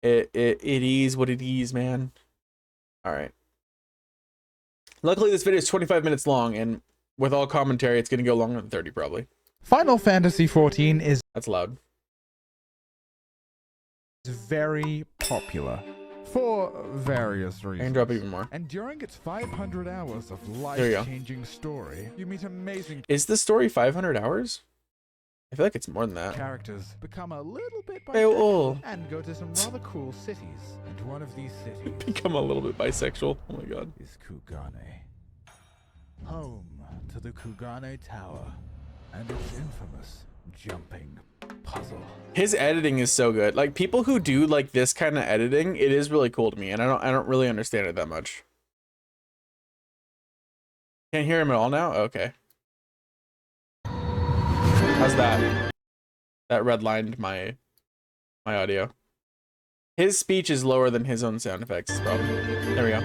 It is what it is, man. All right. Luckily, this video is 25 minutes long, and with all commentary, it's gonna go longer than 30 probably. Final Fantasy XIV is That's loud. very popular for various I reasons. can drop even more. And during its 500 hours of There you go. life-changing story, you meet amazing Is the story 500 hours? I feel like it's more than that. characters, become a little bit Hey, oh. bisexual, and go to some rather cool cities. And one of these cities Become a little bit bisexual. Oh my god. is Kugane. Home to the Kugane Tower and its infamous jumping puzzle. His editing is so good. Like, people who do like this kind of editing, it is really cool to me, and I don't really understand it that much. Can't hear him at all now? Okay. How's that? That redlined my audio. His speech is lower than his own sound effects. Is the problem. There we go.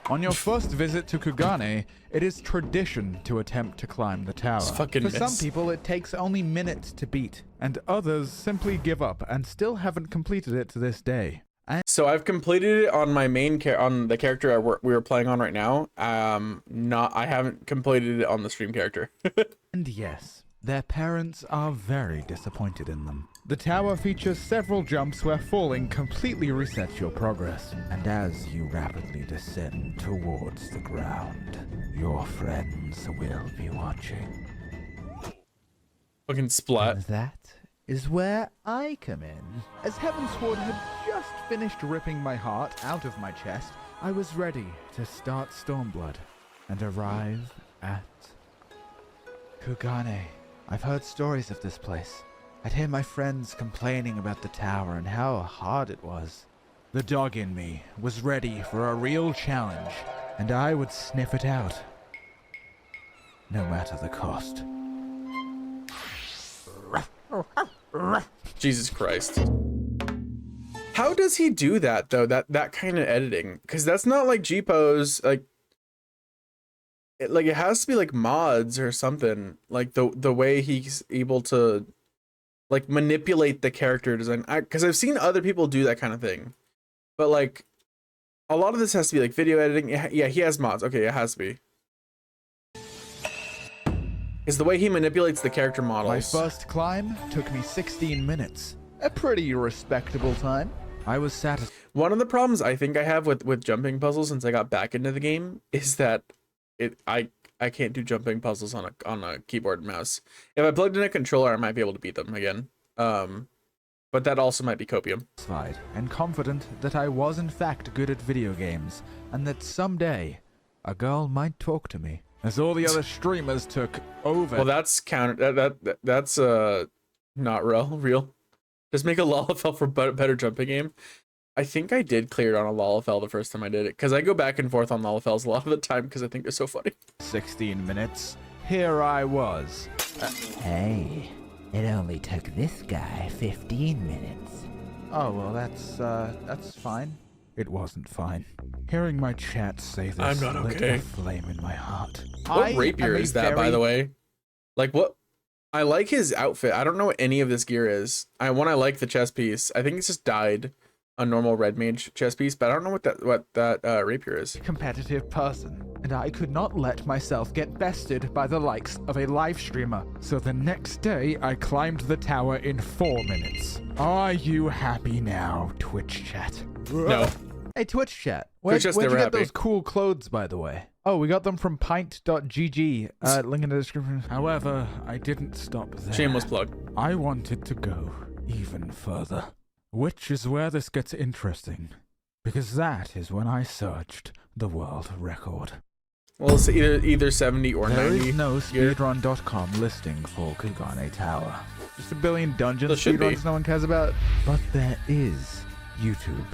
On your first visit to Kugane, it is tradition to attempt to climb the tower. Fucking For some miss. people, it takes only minutes to beat, and others simply give up and still haven't completed it to this day. So I've completed it on my main on the character we were playing on right now. I haven't completed it on the stream character. And yes, their parents are very disappointed in them. The tower features several jumps where falling completely resets your progress. And as you rapidly descend towards the ground, your friends will be watching. Fucking splat. And that is where I come in. As Heavensward had just finished ripping my heart out of my chest, I was ready to start Stormblood and arrive at Kugane. I've heard stories of this place. I'd hear my friends complaining about the tower and how hard it was. The dog in me was ready for a real challenge, and I would sniff it out, no matter the cost. Jesus Christ. How does he do that though? That kind of editing? Because that's not like Gibles. Like it has to be like mods or something. Like the way he's able to like manipulate the character design. Because I've seen other people do that kind of thing, but like a lot of this has to be like video editing. Yeah, he has mods. Okay, it has to be. Is the way he manipulates the character models. My first climb took me 16 minutes. A pretty respectable time. I was satisfied. One of the problems I think I have with jumping puzzles since I got back into the game is that I can't do jumping puzzles on a keyboard and mouse. If I plugged in a controller, I might be able to beat them again. But that also might be copium. And confident that I was in fact good at video games, and that someday a girl might talk to me. As all the other streamers took over. Well, that's that's not real. Just make a LOLFL for better jumping game. I think I did clear it on a LOLFL the first time I did it, because I go back and forth on LOLFLs a lot of the time because I think they're so funny. 16 minutes. Here I was. Hey, it only took this guy 15 minutes. Oh, well, that's fine. It wasn't fine. Hearing my chat say this I'm not lit okay. a flame in my heart. What rapier is that, by the way? Like, what? I like his outfit. I don't know what any of this gear is. I like the chest piece. I think it's just dyed a normal red mage chest piece, but I don't know what that rapier is. Competitive person, and I could not let myself get bested by the likes of a live streamer. So the next day, I climbed the tower in 4 minutes. Are you happy now, Twitch chat? No. Hey, Twitch chat. Where'd you get those cool clothes, by the way? Oh, we got them from pint.gg. Link in the description. However, I didn't stop there. Shameless plug. I wanted to go even further. Which is where this gets interesting. Because that is when I searched the world record. Well, it's either 70 or 90. There is no speedrun.com listing for Kugane Tower. Just a billion dungeon There should be. speedruns no one cares about. But there is YouTube.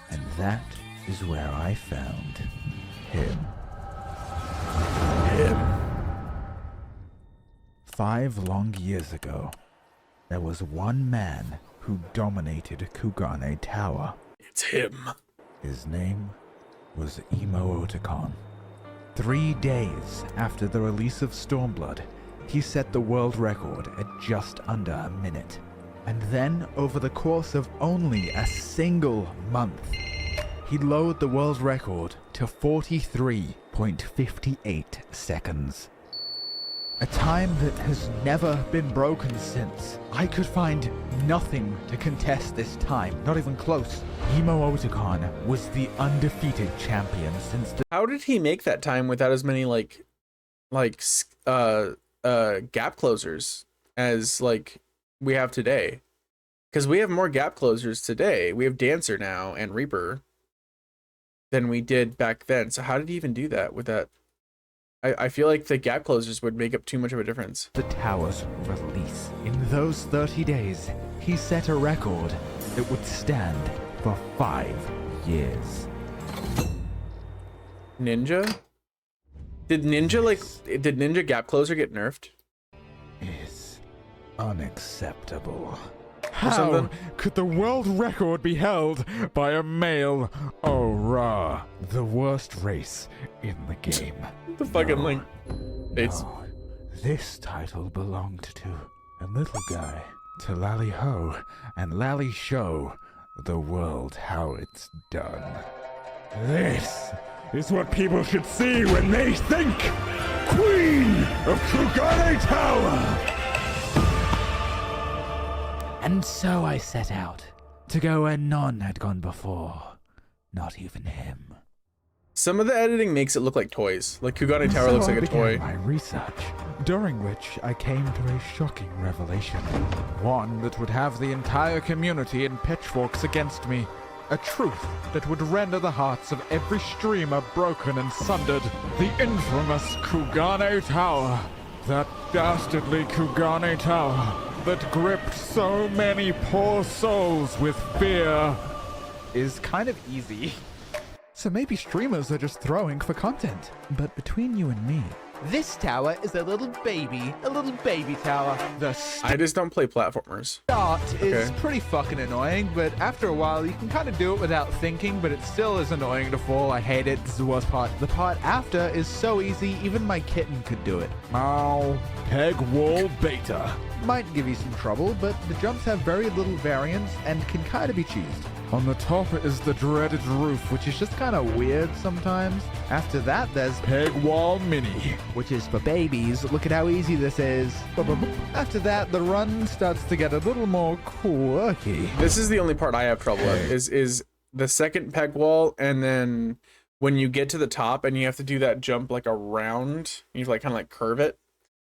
And that is where I found him. 5 long years ago, there was one man who dominated Kugane Tower. It's him. His name was Emo Otakon. 3 days after the release of Stormblood, he set the world record at just under a minute. And then, over the course of only a single month, he lowered the world record to 43.58 seconds. A time that has never been broken since. I could find nothing to contest this time, not even close. Emo Otacon was the undefeated champion since the— How did he make that time without as many gap closers as like we have today? Because we have more gap closers today. We have Dancer now and Reaper than we did back then. So how did he even do that with that? I feel like the gap closers would make up too much of a difference. The tower's release. In those 30 days, he set a record that would stand for 5 years. Ninja? Did Ninja gap closer get nerfed? Is unacceptable. something? How could the world record be held by a male Aura, the worst race in the game? The fucking link. It's No, this title belonged to a little guy, to Lally Ho, and Lally show the world how it's done. This is what people should see when they think Queen of Kugane Tower! And so I set out to go where none had gone before, not even him. some of the editing makes it look like toys. Like Kugane Tower looks like a toy. My research, during which I came to a shocking revelation. One that would have the entire community in pitchforks against me. A truth that would render the hearts of every streamer broken and sundered. The infamous Kugane Tower. That dastardly Kugane Tower that gripped so many poor souls with fear. Is kind of easy. So maybe streamers are just throwing for content. But between you and me, this tower is a little baby tower. The I just don't play platformers. start is Okay. pretty fucking annoying, but after a while you can kind of do it without thinking, but it still is annoying to fall. I hate it. It's the worst part. The part after is so easy, even my kitten could do it. Ow. Peg wall beta. Might give you some trouble, but the jumps have very little variance and can kind of be cheesed. On the top is the dreaded roof, which is just kind of weird sometimes. After that, there's Peg Wall Mini, which is for babies. Look at how easy this is. After that, the run starts to get a little more quirky. This is the only part I have trouble with is the second peg wall, and then when you get to the top and you have to do that jump like around, you have to like kind of like curve it.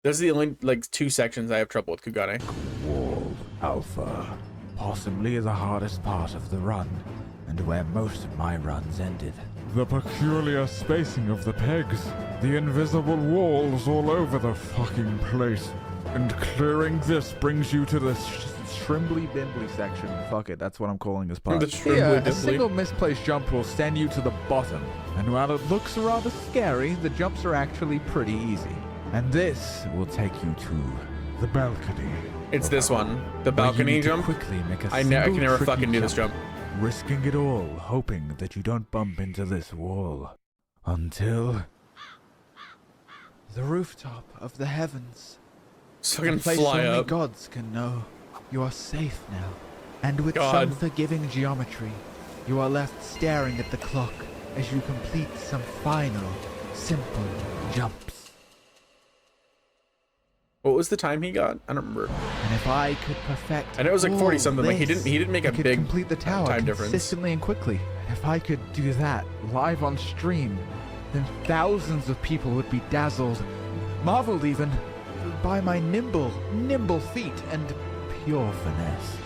Those are the only like 2 sections I have trouble with Kugane. Wall Alpha. Possibly the hardest part of the run, and where most of my runs ended. The peculiar spacing of the pegs, the invisible walls all over the fucking place. And clearing this brings you to the Shrimbly Bimbly section. Fuck it, that's what I'm calling this part. The Shrimbly Here, a Dimbly. single misplaced jump will send you to the bottom. And while it looks rather scary, the jumps are actually pretty easy. And this will take you to the balcony. It's this one, the Where you balcony need to jump. quickly make a I can single never tricky fucking do this jump. risking it all, hoping that you don't bump into this wall. Until the rooftop of the heavens. So A I can place fly only up. gods can know. You are safe now. And with God. some forgiving geometry, you are left staring at the clock as you complete some final, simple jumps. What was the time he got? I don't remember. And if I could perfect I know it was like 40 all something. Like he this, didn't make I a could big complete the tower time difference. consistently and quickly. If I could do that live on stream, then thousands of people would be dazzled, marveled even, by my nimble feet and pure finesse.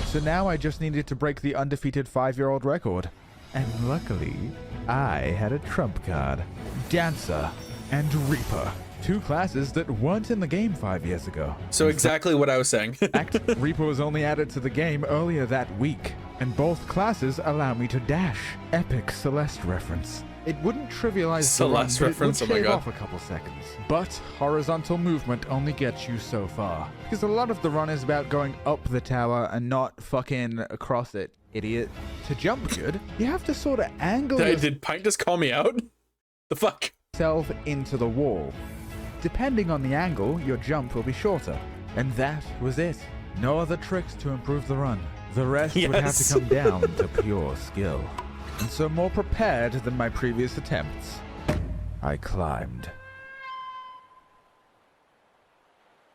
So now I just needed to break the undefeated 5-year-old record. And luckily, I had a trump card. Dancer and Reaper. 2 classes that weren't in the game 5 years ago. So exactly what I was saying. Fact, Reaper was only added to the game earlier that week, and both classes allow me to dash. Epic Celeste reference. It wouldn't trivialize Celeste the run, reference? but Oh it my would shave God. off a couple seconds. But horizontal movement only gets you so far, because a lot of the run is about going up the tower and not fucking across it, idiot. To jump good, you have to sort of angle Did Pint just call me out? The fuck? yourself into the wall. Depending on the angle, your jump will be shorter. And that was it. No other tricks to improve the run. The rest would have to come down to pure skill. And so more prepared than my previous attempts, I climbed.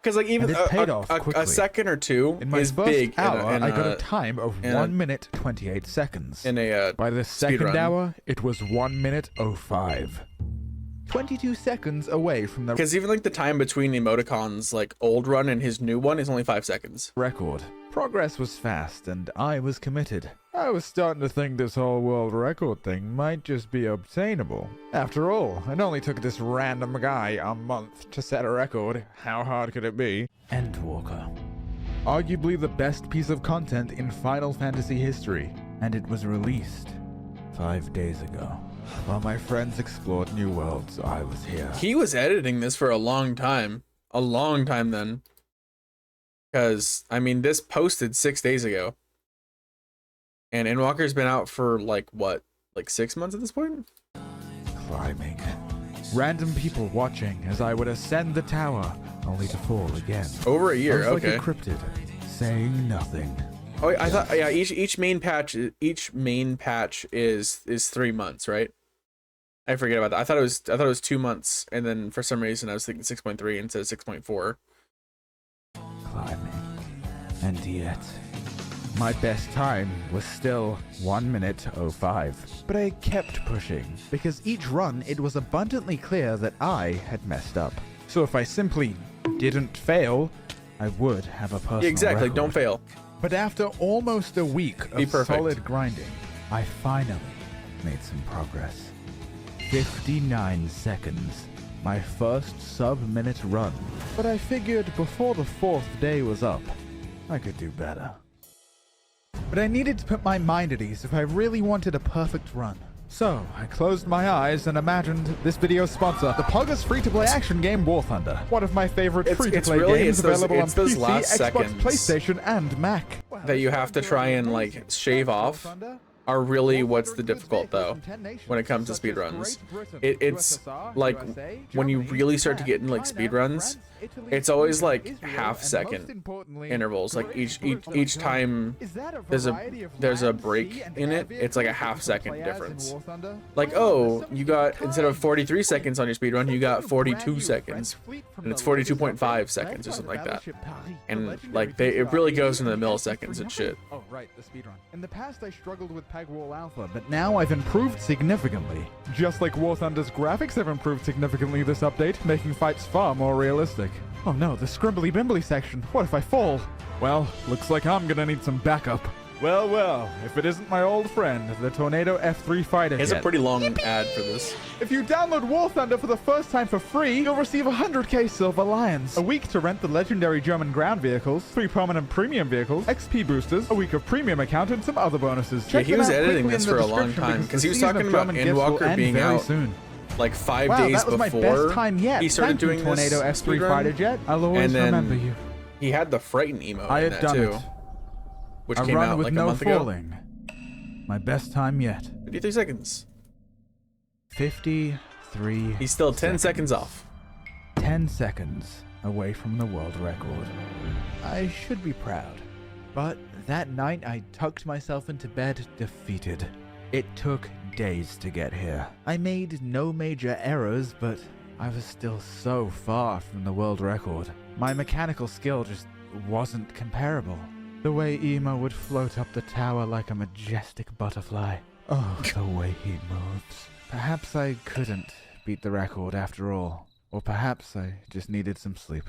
Because like even And it paid off a quickly. second or two In my is first big hour, in I got a time of 1 minute 28 seconds. in a By the second run. hour, it was 1 minute 05. 22 seconds away from the because even like the time between emoticons like old run and his new one is only 5 seconds. record. Progress was fast, and I was committed. I was starting to think this whole world record thing might just be obtainable. After all, it only took this random guy a month to set a record. How hard could it be? Endwalker. Arguably the best piece of content in Final Fantasy history, and it was released 5 days ago. While my friends explored new worlds, I was here. He was editing this for a long time then. Because I mean, this posted 6 days ago, and Endwalker's been out for like what, like 6 months at this point. Climbing. Random people watching as I would ascend the tower, only to fall again. Over a I year, was okay. like a cryptid, saying nothing. Oh, I thought yeah. Each main patch is 3 months, right? I forget about that. I thought it was 2 months, and then for some reason I was thinking 6.3 instead of 6.4. Climbing. And yet, my best time was still 1 minute 05. But I kept pushing, because each run it was abundantly clear that I had messed up. So if I simply didn't fail, I would have a personal Exactly, record. don't fail. But after almost a week Be of perfect. solid grinding, I finally made some progress. 59 seconds. My first sub-minute run. But I figured before the 4th day was up, I could do better. But I needed to put my mind at ease if I really wanted a perfect run. So, I closed my eyes and imagined this video's sponsor, the Pugga's free-to-play action game War Thunder. One of my favorite free-to-play games available on those PC, last Xbox, seconds PlayStation, and Mac. that you have to try and like shave off are really what's the difficult though when it comes to speedruns. It's like when you really start to get into like speedruns, it's always like half-second intervals. Like each time there's a break in it, it's like a half-second difference. Like, oh, you got, instead of 43 seconds on your speedrun, you got 42 seconds, and it's 42.5 seconds or something like that. And like it really goes into the milliseconds and shit. Oh, right, the speedrun. In the past, I struggled with Peg Wall Alpha, but now I've improved significantly. Just like War Thunder's graphics have improved significantly this update, making fights far more realistic. Oh no, the scrimbly bimbly section. What if I fall? Well, looks like I'm gonna need some backup. Well, if it isn't my old friend, the Tornado F3 fighter It's a jet. pretty long ad for this. If you download War Thunder for the first time for free, you'll receive 100k Silver Lions, a week to rent the legendary German ground vehicles, 3 permanent premium vehicles, XP boosters, a week of premium account, and some other bonuses. Yeah, Check he them was out editing quickly this in the for a long description time because because the he was season talking of about German gifts will Endwalker end being very out soon. like 5 Wow, days that was my before best time yet. he started Thank you, doing Tornado this F3 speedrun. fighter jet. I'll always And then remember you. he had the Frighten emo I in had that done too, it. which A came run out with like a no month ago. falling. My best time yet. 53 seconds. 53 He's still 10 seconds off. 10 seconds away from the world record. I should be proud. But that night I tucked myself into bed defeated. It took days to get here. I made no major errors, but I was still so far from the world record. My mechanical skill just wasn't comparable. The way Emo would float up the tower like a majestic butterfly. Oh, the way he moves. Perhaps I couldn't beat the record after all. Or perhaps I just needed some sleep.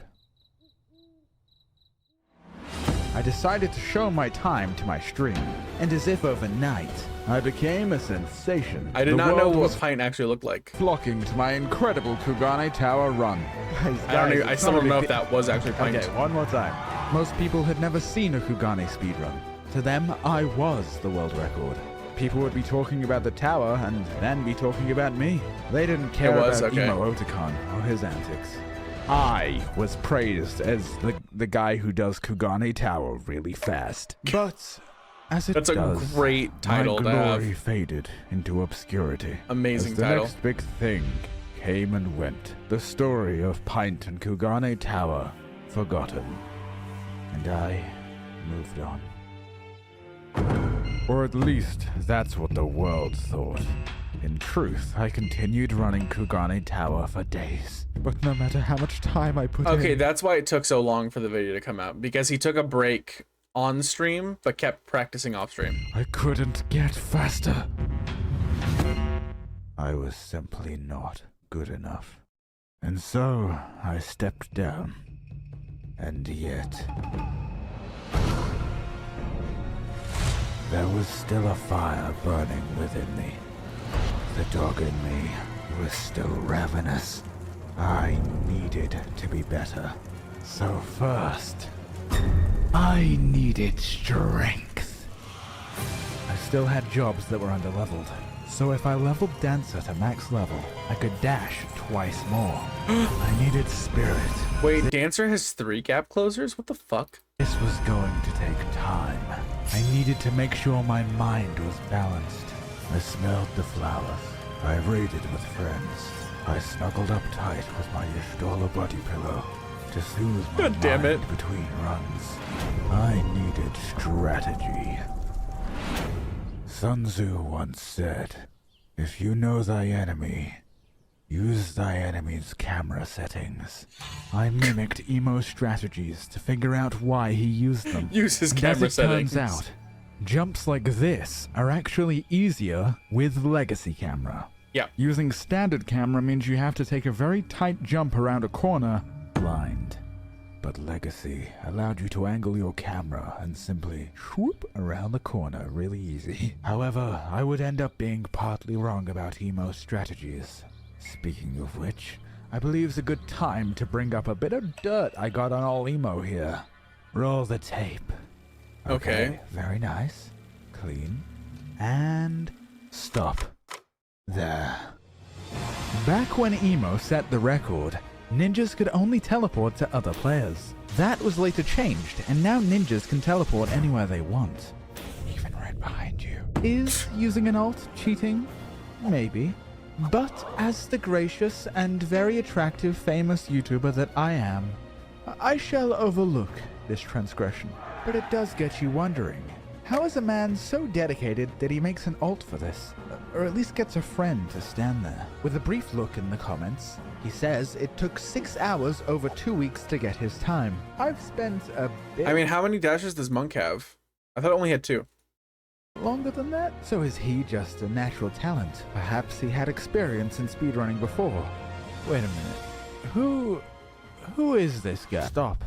I decided to show my time to my stream, and as if overnight, I became a sensation. I did The not know world what was Pint actually looked like. flocking to my incredible Kugane Tower run. I still don't know if that was actually Pint. Okay, one more time. Most people had never seen a Kugane speedrun. To them, I was the world record. People would be talking about the tower and then be talking about me. They didn't care was, about okay. Emo Otakon or his antics. I was praised as the guy who does Kugane Tower really fast. But as it That's a does, great title my to have. glory faded into obscurity. Amazing as the title. next big thing came and went. The story of Pint and Kugane Tower, forgotten. And I moved on. Or at least, that's what the world thought. In truth, I continued running Kugane Tower for days. But no matter how much time I put in... Okay, that's why it took so long for the video to come out. Because he took a break on stream, but kept practicing off stream. I couldn't get faster. I was simply not good enough. And so, I stepped down. And yet... there was still a fire burning within me. The dog in me was still ravenous. I needed to be better. So first, I needed strength. I still had jobs that were underleveled. So if I leveled Dancer to max level, I could dash twice more. I needed spirit. Wait, Dancer has 3 gap closers? What the fuck? This was going to take time. I needed to make sure my mind was balanced. I smelled the flowers. I raided with friends. I snuggled up tight with my Ishtola body pillow to soothe my God damn it. mind between runs. I needed strategy. Sun Tzu once said, "If you know thy enemy, use thy enemy's camera settings." I mimicked Emo's strategies to figure out why he used them. Use his And camera as it settings. turns out, jumps like this are actually easier with Legacy camera. Yeah. Using standard camera means you have to take a very tight jump around a corner blind. But Legacy allowed you to angle your camera and simply swoop around the corner really easy. However, I would end up being partly wrong about Emo's strategies. Speaking of which, I believe it's a good time to bring up a bit of dirt I got on all Emo here. Roll the tape. Okay. Very nice. Clean. And stop. There. Back when Emo set the record, ninjas could only teleport to other players. That was later changed, and now ninjas can teleport anywhere they want. Even right behind you. Is using an ult cheating? Maybe. But as the gracious and very attractive famous YouTuber that I am, I shall overlook this transgression. But it does get you wondering, how is a man so dedicated that he makes an ult for this? Or at least gets a friend to stand there? With a brief look in the comments, he says it took 6 hours over 2 weeks to get his time. I've spent a bit... I mean, how many dashes does Monk have? I thought it only had 2. longer than that? So is he just a natural talent? Perhaps he had experience in speedrunning before. Wait a minute. Who is this guy? Stop.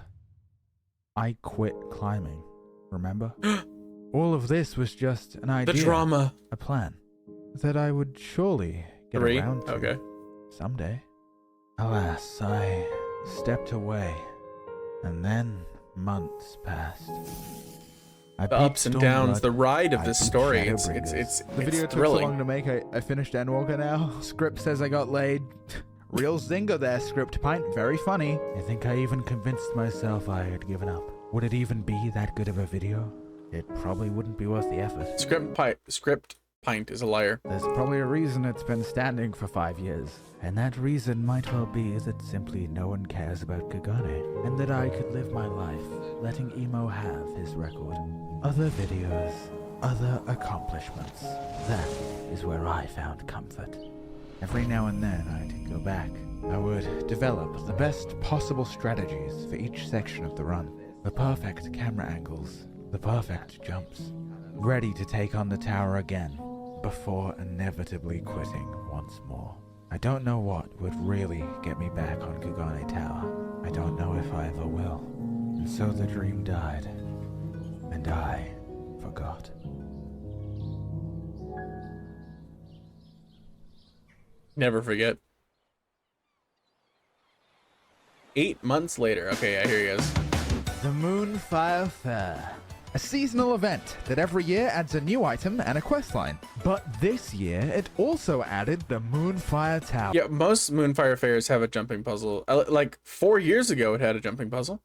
I quit climbing. Remember? All of this was just an idea. The drama. A plan. That I would surely get 3? around to. Okay. Someday. Alas, I stepped away. And then months passed. The ups and downs, the ride of this story. It's the video took so thrilling. long to make. I finished Endwalker now. Script says I got laid. Real zinger there, Script Pint. Very funny. I think I even convinced myself I had given up. Would it even be that good of a video? It probably wouldn't be worth the effort. Script Pint is a liar. There's probably a reason it's been standing for 5 years. And that reason might well be that simply no one cares about Kugane. And that I could live my life letting Emo have his record. Other videos, other accomplishments. That is where I found comfort. Every now and then I'd go back. I would develop the best possible strategies for each section of the run. The perfect camera angles, the perfect jumps. Ready to take on the tower again, before inevitably quitting once more. I don't know what would really get me back on Kugane Tower. I don't know if I ever will. And so the dream died. And I forgot. Never forget. 8 months later. Okay, I hear you guys. The Moonfire Fair. A seasonal event that every year adds a new item and a questline. But this year, it also added the Moonfire Tower. Yeah, most Moonfire fairs have a jumping puzzle. Like 4 years ago, it had a jumping puzzle.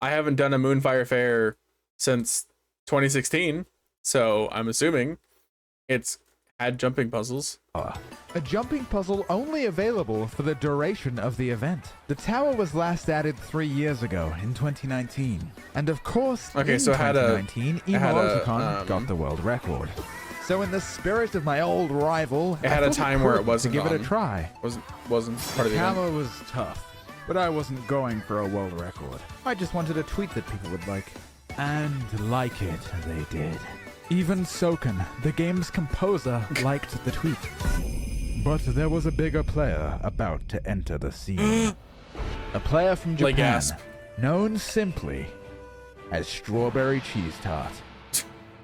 I haven't done a Moonfire fair since 2016, so I'm assuming it's had jumping puzzles. A jumping puzzle only available for the duration of the event. The tower was last added 3 years ago in 2019. And of course, Okay, in so it had a- 2019, it had a, Oticon got the world record. So in the spirit of my old rival, It had I a thought time where it could wasn't to give it on. a try. Wasn't part of the event. Tower was tough, but I wasn't going for a world record. I just wanted a tweet that people would like. And like it, they did. Even Soken, the game's composer, liked the tweet. But there was a bigger player about to enter the scene. A player from Like Japan, gasp. known simply as Strawberry Cheese Tart.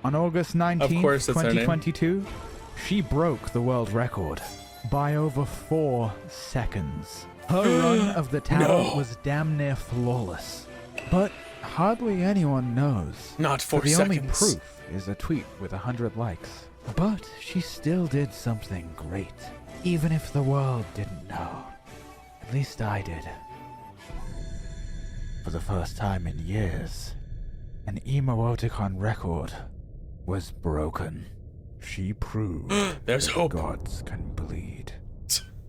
On August 19th, course that's her name. 2022, she broke the world record by over 4 seconds. Her run of the tower was damn near flawless. But hardly anyone knows. Not 4 For the seconds. only proof is a tweet with 100 likes. But she still did something great. Even if the world didn't know. At least I did. For the first time in years, an Emoticon record was broken. She proved There's that hope. gods can bleed.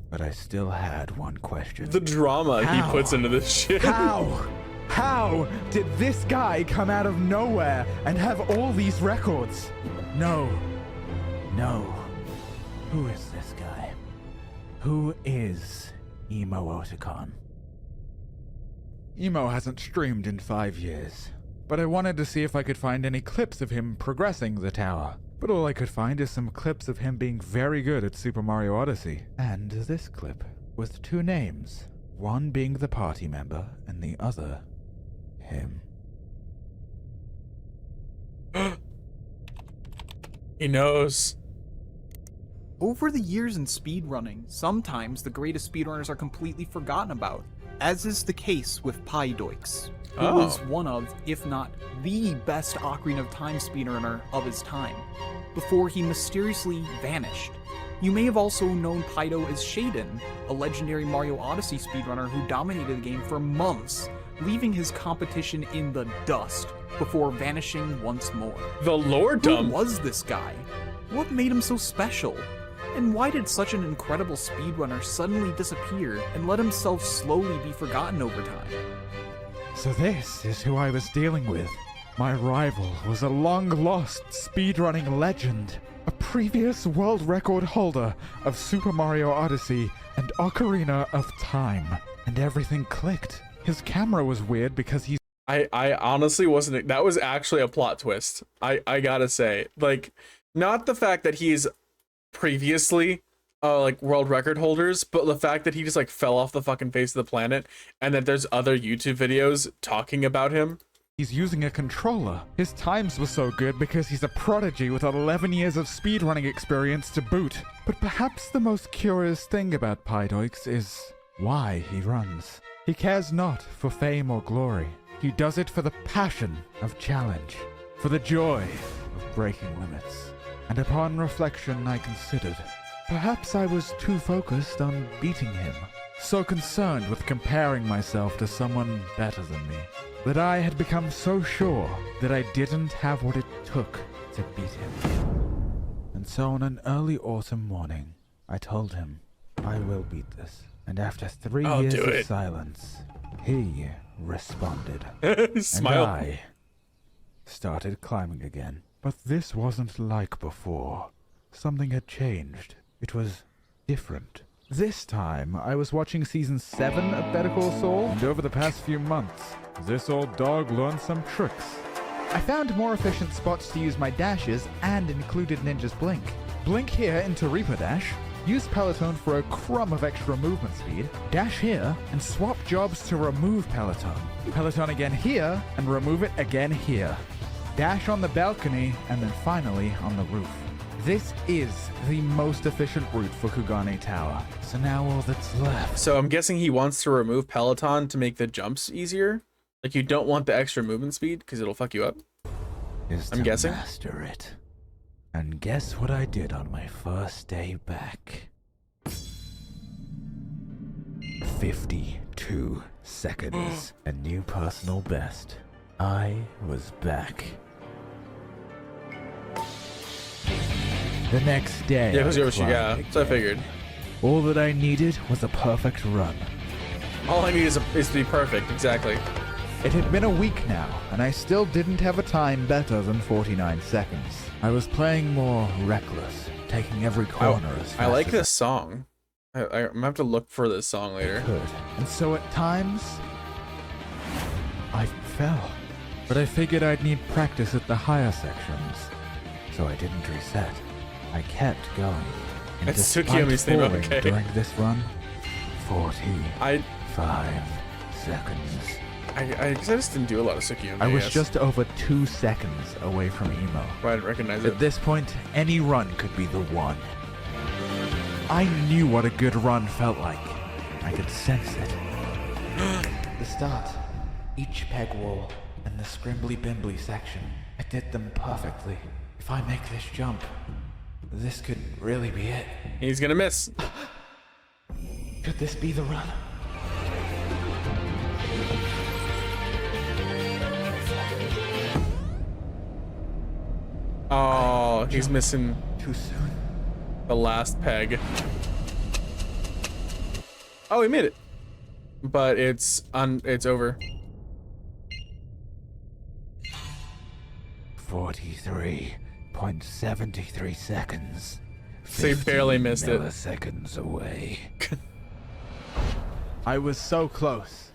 But I still had one question. The drama he How? puts into this shit. How? How did this guy come out of nowhere and have all these records? No. No. Who is this guy? Who is Emoticon? Emo hasn't streamed in 5 years, but I wanted to see if I could find any clips of him progressing the tower. But all I could find is some clips of him being very good at Super Mario Odyssey. And this clip with 2 names, one being the party member and the other him. He knows. Over the years in speedrunning, sometimes the greatest speedrunners are completely forgotten about, as is the case with Pydoix, who Oh. was one of, if not the best Ocarina of Time speedrunner of his time, before he mysteriously vanished. You may have also known Pydo as Shaden, a legendary Mario Odyssey speedrunner who dominated the game for months, leaving his competition in the dust before vanishing once more. The Who lorddom. was this guy? What made him so special? And why did such an incredible speedrunner suddenly disappear and let himself slowly be forgotten over time? So this is who I was dealing with. My rival was a long-lost speedrunning legend, a previous world record holder of Super Mario Odyssey and Ocarina of Time. And everything clicked. His camera was weird because he's I honestly wasn't. That was actually a plot twist. I gotta say, like, not the fact that he's previously like world record holders, but the fact that he just like fell off the fucking face of the planet, and that there's other YouTube videos talking about him. He's using a controller. His times were so good because he's a prodigy with 11 years of speedrunning experience to boot. But perhaps the most curious thing about Pydoix is why he runs. He cares not for fame or glory. He does it for the passion of challenge, for the joy of breaking limits. And upon reflection, I considered, perhaps I was too focused on beating him, so concerned with comparing myself to someone better than me, that I had become so sure that I didn't have what it took to beat him. And so on an early autumn morning, I told him, I will beat this. And after 3 I'll years do of it. silence, he responded. Smile. And I started climbing again. But this wasn't like before. Something had changed. It was different. This time, I was watching Season 7 of Better Call Saul, and over the past few months, this old dog learned some tricks. I found more efficient spots to use my dashes and included Ninja's Blink. Blink here into Reaper Dash, use Peloton for a crumb of extra movement speed, dash here, and swap jobs to remove Peloton. Peloton again here, and remove it again here. Dash on the balcony, and then finally on the roof. This is the most efficient route for Kugane Tower. So now all that's left. So I'm guessing he wants to remove Peloton to make the jumps easier. Like, you don't want the extra movement speed because it'll fuck you up. Is I'm to guessing. master it. And guess what I did on my first day back? 52 seconds. A new personal best. I was back. The next day, Yeah, because I you climbed so I again. figured. All that I needed was a perfect run. All I need is to be perfect. Exactly. It had been a week now, and I still didn't have a time better than 49 seconds. I was playing more reckless, taking every corner as fast I like as this song. I'm gonna have to look for this song I later. could. And so at times, I fell. But I figured I'd need practice at the higher sections, so I didn't reset. I kept going. And It's despite Tsukiomi's theme, falling okay. during this run, 45 I seconds. guess I just didn't do a lot of Tsukiyomi. I was yes. just over 2 seconds away from emo. I didn't recognize At it. this point, any run could be the one. I knew what a good run felt like. I could sense it. The start, each peg wall, and the scrimbly-bimbly section. I did them perfectly. If I make this jump, this could really be it. He's gonna miss. Could this be the run? Oh, he's missing Too soon. the last peg. Oh, he made it. But it's over. 43.73 seconds. So he barely missed it. Milliseconds away. I was so close.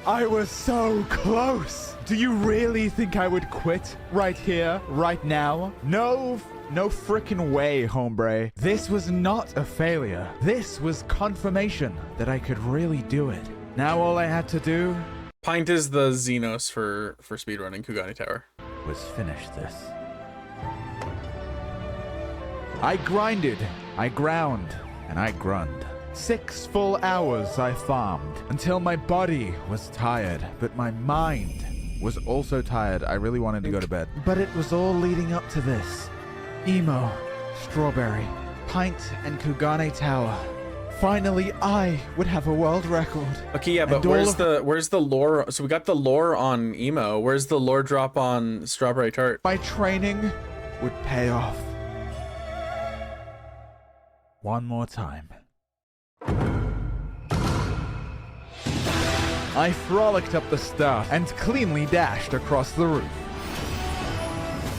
I was so close. Do you really think I would quit right here, right now? No frickin' way, hombre. This was not a failure. This was confirmation that I could really do it. Now all I had to do Pint is the Xenos for speedrunning Kugane Tower. was finish this. I grinded, I ground, and I grunned. 6 full hours I farmed until my body was tired, but my mind was also tired. I really wanted to go to bed. But it was all leading up to this. Emo, Strawberry, Pint, and Kugane Tower. Finally, I would have a world record. Okay, yeah, but And all where's the lore? So we got the lore on Emo. Where's the lore drop on Strawberry Tart? My training would pay off. One more time. I frolicked up the staff and cleanly dashed across the roof.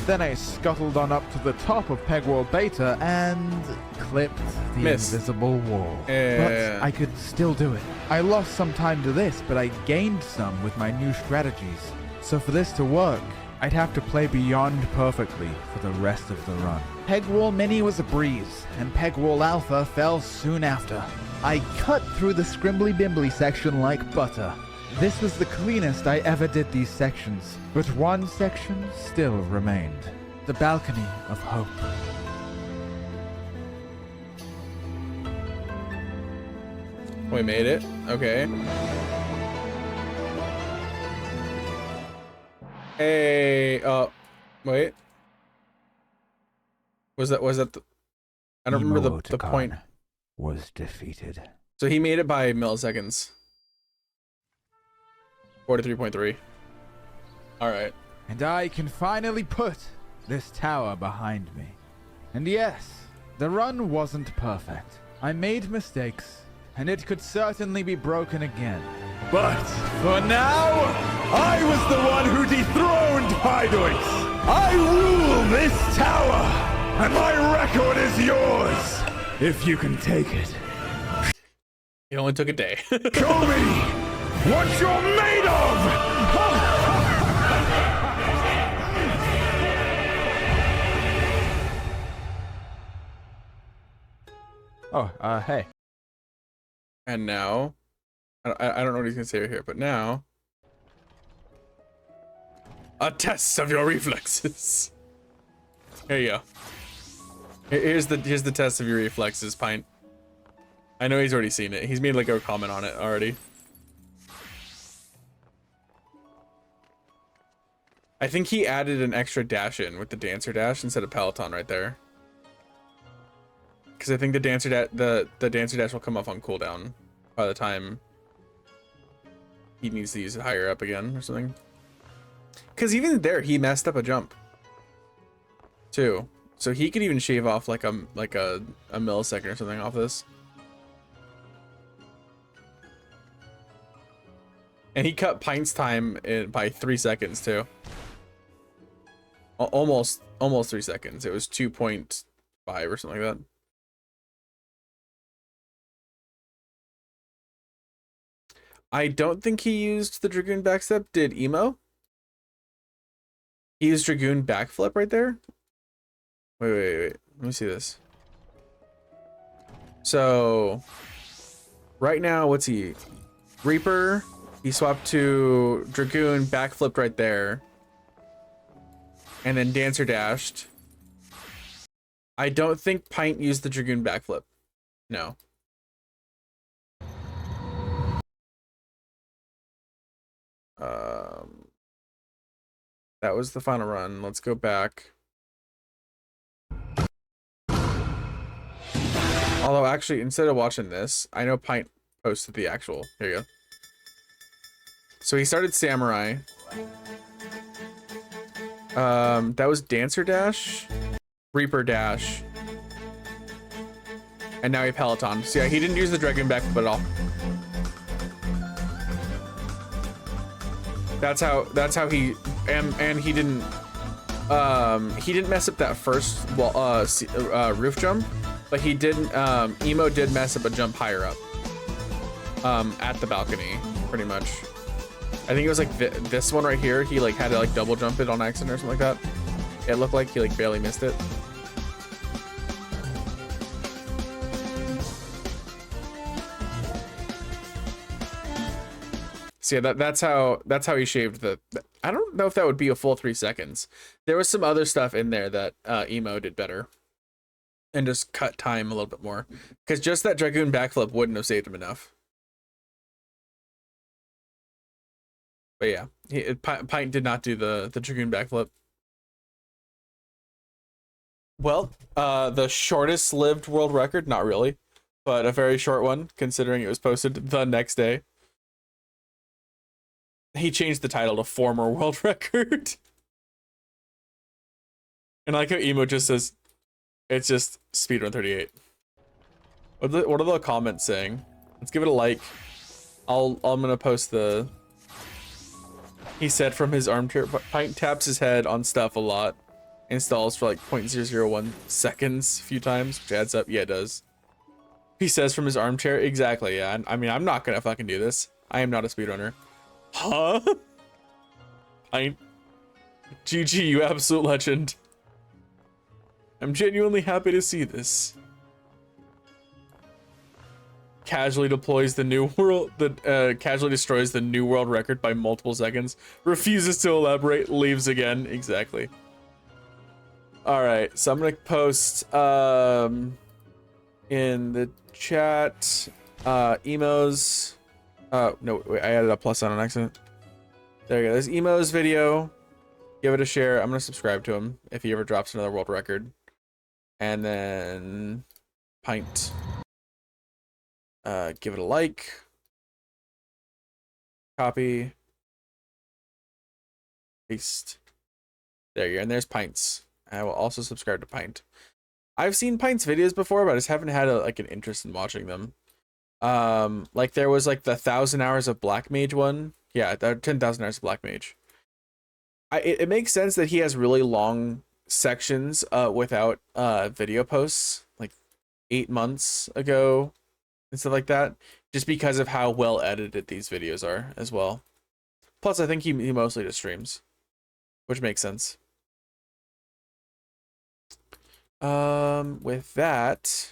Then I scuttled on up to the top of Pegwall Beta and clipped the Missed. invisible wall. Yeah. But I could still do it. I lost some time to this, but I gained some with my new strategies. So for this to work, I'd have to play beyond perfectly for the rest of the run. Pegwall Mini was a breeze, and Pegwall Alpha fell soon after. I cut through the scrimbly-bimbly section like butter. This was the cleanest I ever did these sections, but one section still remained. The Balcony of Hope. We made it. Okay. Hey, wait. Was that the, I don't remember the point. Was defeated. So he made it by milliseconds. 43.3. All right. And I can finally put this tower behind me. And yes, the run wasn't perfect. I made mistakes, and it could certainly be broken again. But for now, I was the one who dethroned Pydoix. I rule this tower, and my record is yours, if you can take it. It only took a day. Show me what you're made of! Oh, hey. And now, I don't know what he's gonna say here, but now, a test of your reflexes. Here you go. Here's the test of your reflexes, Pint. I know he's already seen it. He's made like a comment on it already. I think he added an extra dash in with the dancer dash instead of Peloton right there. Because I think the dancer dash will come off on cooldown by the time he needs to use it higher up again or something. Because even there, he messed up a jump too. So he could even shave off like a millisecond or something off this. And he cut Pint's time by 3 seconds too. Almost 3 seconds. It was 2.5 or something like that. I don't think he used the Dragoon backstep. Did Emo? He used Dragoon backflip right there? Wait. Let me see this. So, right now, what's he? Reaper. He swapped to Dragoon, backflipped right there. And then Dancer dashed. I don't think Pint used the Dragoon backflip. No. That was the final run. Let's go back. Although, actually, instead of watching this, I know Pint posted the actual. Here you go. So he started Samurai. That was Dancer dash, Reaper dash, and now he Peloton. So yeah, he didn't use the Dragon backflip at all. That's how he and he didn't mess up that first roof jump, but he didn't Emo did mess up a jump higher up at the balcony pretty much. I think it was like this one right here. He like had to like double jump it on accident or something like that. It looked like he like barely missed it. So yeah, that's how he shaved the. I don't know if that would be a full 3 seconds. There was some other stuff in there that Emo did better, and just cut time a little bit more. Because just that Dragoon backflip wouldn't have saved him enough. But yeah, Pint did not do the Dragoon backflip. Well, the shortest lived world record, not really, but a very short one considering it was posted the next day. He changed the title to former world record. And I like how Emo just says, it's just speedrun 38. What are the comments saying? Let's give it a like. I'm gonna post the. He said from his armchair, Pint taps his head on stuff a lot. Installs for like 0.001 seconds a few times, which adds up. Yeah, it does. He says from his armchair, exactly, yeah. I mean, I'm not gonna fucking do this. I am not a speedrunner. Huh? Pint. GG, you absolute legend. I'm genuinely happy to see this. Casually deploys the new world, casually destroys the new world record by multiple seconds. Refuses to elaborate, leaves again. Exactly. All right, so I'm gonna post in the chat Emo's. No, wait, I added a plus on accident. There you go. There's Emo's video. Give it a share. I'm gonna subscribe to him if he ever drops another world record. And then Pint. Give it a like. Copy. Paste. There you go. And there's Pint's. I will also subscribe to Pint. I've seen Pint's videos before, but I just haven't had like an interest in watching them. Like there was like the 1,000 hours of Black Mage one. Yeah, 10,000 hours of Black Mage. It makes sense that he has really long sections without video posts, like 8 months ago and stuff like that, just because of how well edited these videos are as well. Plus, I think he mostly just streams, which makes sense. With that,